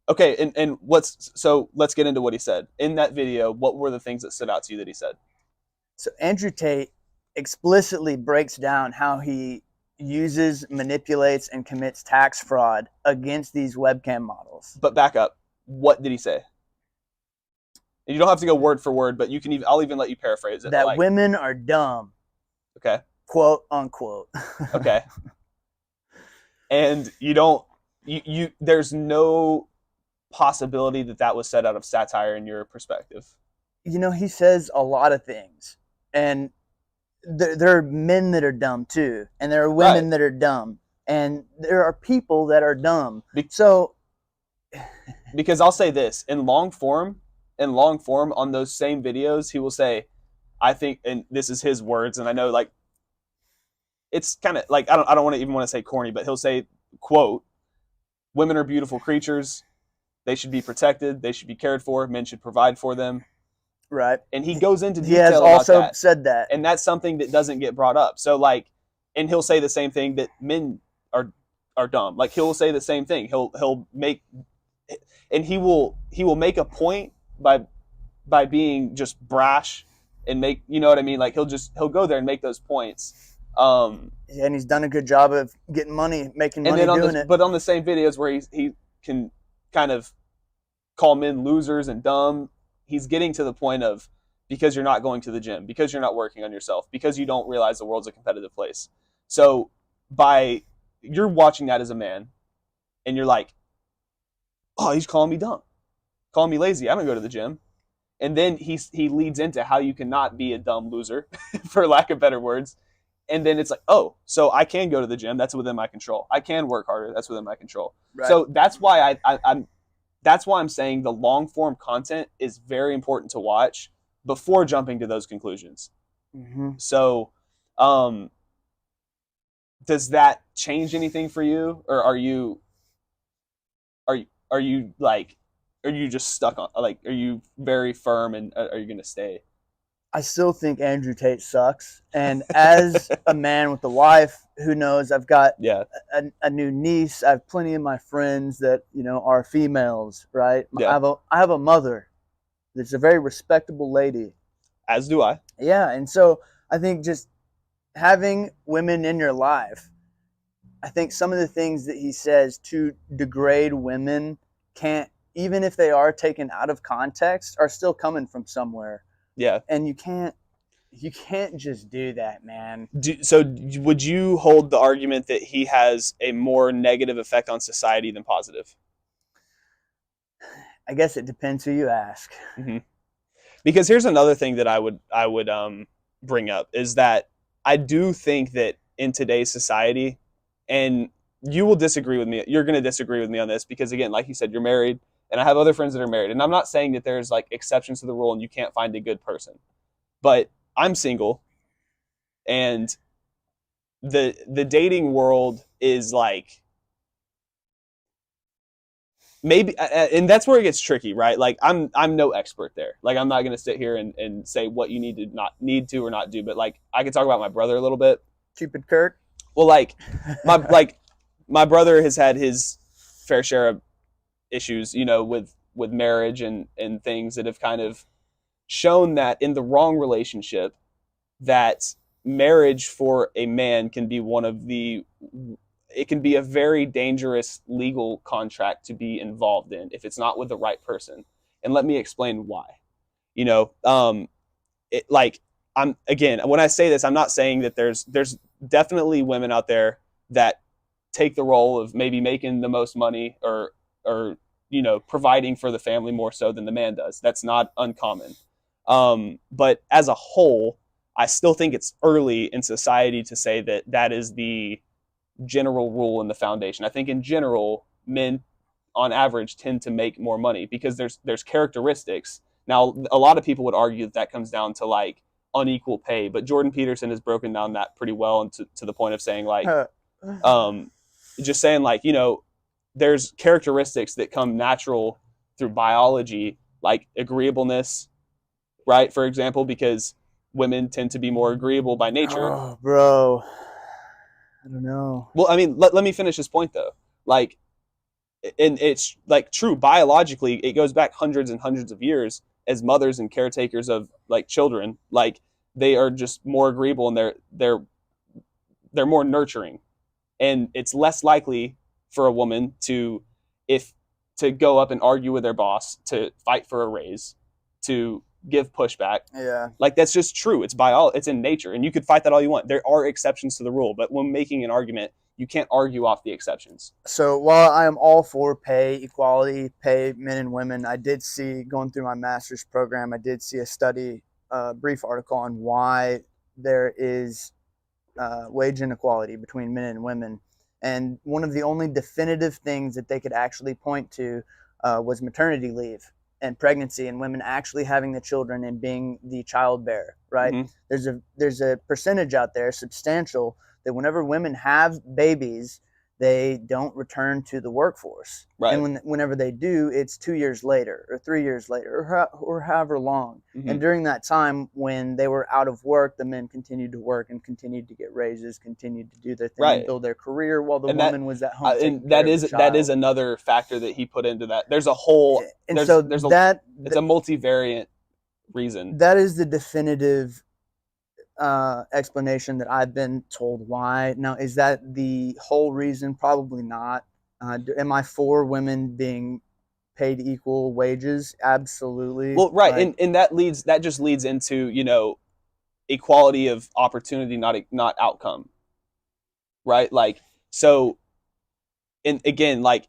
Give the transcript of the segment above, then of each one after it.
Okay, and let's get into what he said. In that video, what were the things that stood out to you that he said? So Andrew Tate explicitly breaks down how he uses, manipulates, and commits tax fraud against these webcam models. But back up. What did he say? And you don't have to go word for word, but you can I'll even let you paraphrase it. That Like, women are dumb, okay. quote unquote. Okay. And you don't you there's no possibility that that was said out of satire in your perspective. You know, he says a lot of things, and there are men that are dumb too, and there are Right. women that are dumb, and there are people that are dumb. Be- So because I'll say this, in long form on those same videos, he will say, I think, and this is his words, and I know like it's kind of like I don't want to even want to say corny, but he'll say, quote, women are beautiful creatures. They should be protected. They should be cared for. Men should provide for them. right, And he goes into he has detail about also that. said that. And that's something that doesn't get brought up. So like, and he'll say the same thing that men are dumb. Like he'll say the same thing. He'll make, and he will make a point by being just brash and make, you know what I mean? Like he'll go there and make those points. And he's done a good job of getting money, making money doing it. But on the same videos where he can kind of call men losers and dumb, he's getting to the point of, because you're not going to the gym, because you're not working on yourself, because you don't realize the world's a competitive place. So you're watching that as a man and you're like, oh, he's calling me dumb, calling me lazy. I don't go to the gym. And then he leads into how you cannot be a dumb loser, for lack of better words. And then it's like, oh, so I can go to the gym. That's within my control. I can work harder. That's within my control. Right. So that's why that's why I'm saying the long form content is very important to watch before jumping to those conclusions. Mm-hmm. So, does that change anything for you, or are you like, are you just stuck on, like, are you very firm, and are you going to stay? I still think Andrew Tate sucks. And as a man with a wife, who knows, I've got a new niece. I have plenty of my friends that, you know, are females, right? Yeah. I have a mother that's a very respectable lady. As do I. Yeah. And so I think just having women in your life, I think some of the things that he says to degrade women can't, even if they are taken out of context, are still coming from somewhere. Yeah. And you can't just do that, man. So would you hold the argument that he has a more negative effect on society than positive? I guess it depends who you ask. Mm-hmm. Because here's another thing that I would bring up, is that I do think that in today's society, and you will disagree with me, you're going to disagree with me on this, because again, like you said, you're married, and I have other friends that are married, and I'm not saying that there's like exceptions to the rule and you can't find a good person, but I'm single, and the dating world is like, maybe, and that's where it gets tricky, right? Like I'm no expert there. Like I'm not going to sit here and say what you need to or not do, but like I can talk about my brother a little bit. Stupid Kirk. Well, like my brother has had his fair share of issues, you know, with marriage and things that have kind of shown that in the wrong relationship, that marriage for a man can be it can be a very dangerous legal contract to be involved in if it's not with the right person. And let me explain why. You know, when I say this, I'm not saying that there's definitely women out there that take the role of maybe making the most money or you know, providing for the family more so than the man does. That's not uncommon. But as a whole, I still think it's early in society to say that that is the general rule and the foundation. I think in general, men on average tend to make more money because there's characteristics. Now, a lot of people would argue that comes down to like unequal pay, but Jordan Peterson has broken down that pretty well, and to the point of saying like, just saying like, you know, there's characteristics that come natural through biology, like agreeableness, right? For example, because women tend to be more agreeable by nature. Oh, bro. I don't know. Well, I mean, let me finish this point though. Like, and it's like true biologically, it goes back hundreds and hundreds of years as mothers and caretakers of like children, like they are just more agreeable and they're more nurturing, and it's less likely for a woman to if to go up and argue with their boss, to fight for a raise, to give pushback. Yeah. Like that's just true. It's in nature, and you could fight that all you want. There are exceptions to the rule, but when making an argument, you can't argue off the exceptions. So while I am all for pay equality, pay men and women, I did see, going through my master's program, I did see a study, a brief article on why there is wage inequality between men and women. And one of the only definitive things that they could actually point to was maternity leave and pregnancy, and women actually having the children and being the child bearer, right? Mm-hmm. There's a percentage out there, substantial, that whenever women have babies, they don't return to the workforce. Right. And whenever they do, it's 2 years later or 3 years later or however long. Mm-hmm. And during that time when they were out of work, the men continued to work and continued to get raises, continued to do their thing, Right. and build their career, while the woman was at home. And that is another factor that he put into that. There's a whole and there's, so there's a, that it's a multivariate reason. that is the definitive explanation that I've been told why. Now, is that the whole reason? Probably not. Am I for women being paid equal wages? Absolutely. Well, right, like, and that just leads into, you know, equality of opportunity, not outcome. Right? Like, so, and again, like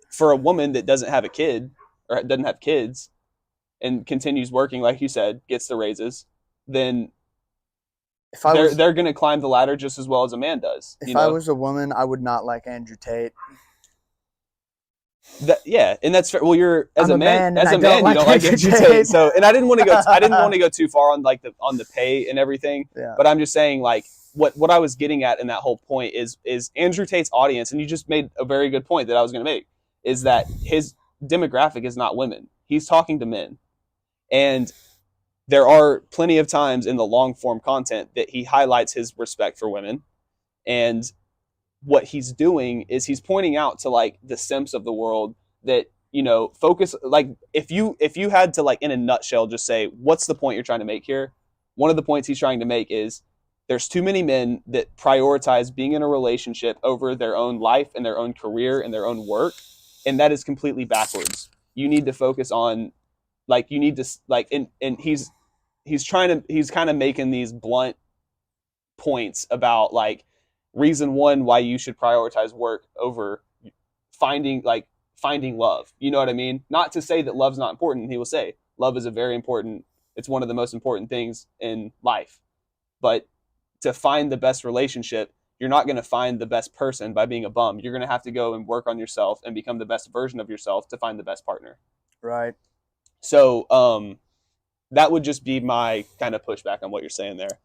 for a woman that doesn't have a kid or doesn't have kids and continues working, like you said, gets the raises, then they're going to climb the ladder just as well as a man does. If I was a woman, I would not like Andrew Tate. Yeah, and that's fair. Well, you're as I'm a man, you don't like Andrew Tate. Tate. So, and I didn't want to go too far on like the pay and everything. Yeah. But I'm just saying, like what I was getting at in that whole point is Andrew Tate's audience, and you just made a very good point that I was going to make, is that his demographic is not women. He's talking to men, and there are plenty of times in the long form content that he highlights his respect for women. And what he's doing is he's pointing out to like the simps of the world that, you know, focus, like if you had to, like, in a nutshell, just say, what's the point you're trying to make here? One of the points he's trying to make is there's too many men that prioritize being in a relationship over their own life and their own career and their own work. And that is completely backwards. You need to focus on, like, you need to, like, and he's kind of making these blunt points about, like, reason one why you should prioritize work over finding love. You know what I mean? Not to say that love's not important. He will say love is it's one of the most important things in life. But to find the best relationship, you're not going to find the best person by being a bum. You're going to have to go and work on yourself and become the best version of yourself to find the best partner. Right. So, that would just be my kind of pushback on what you're saying there.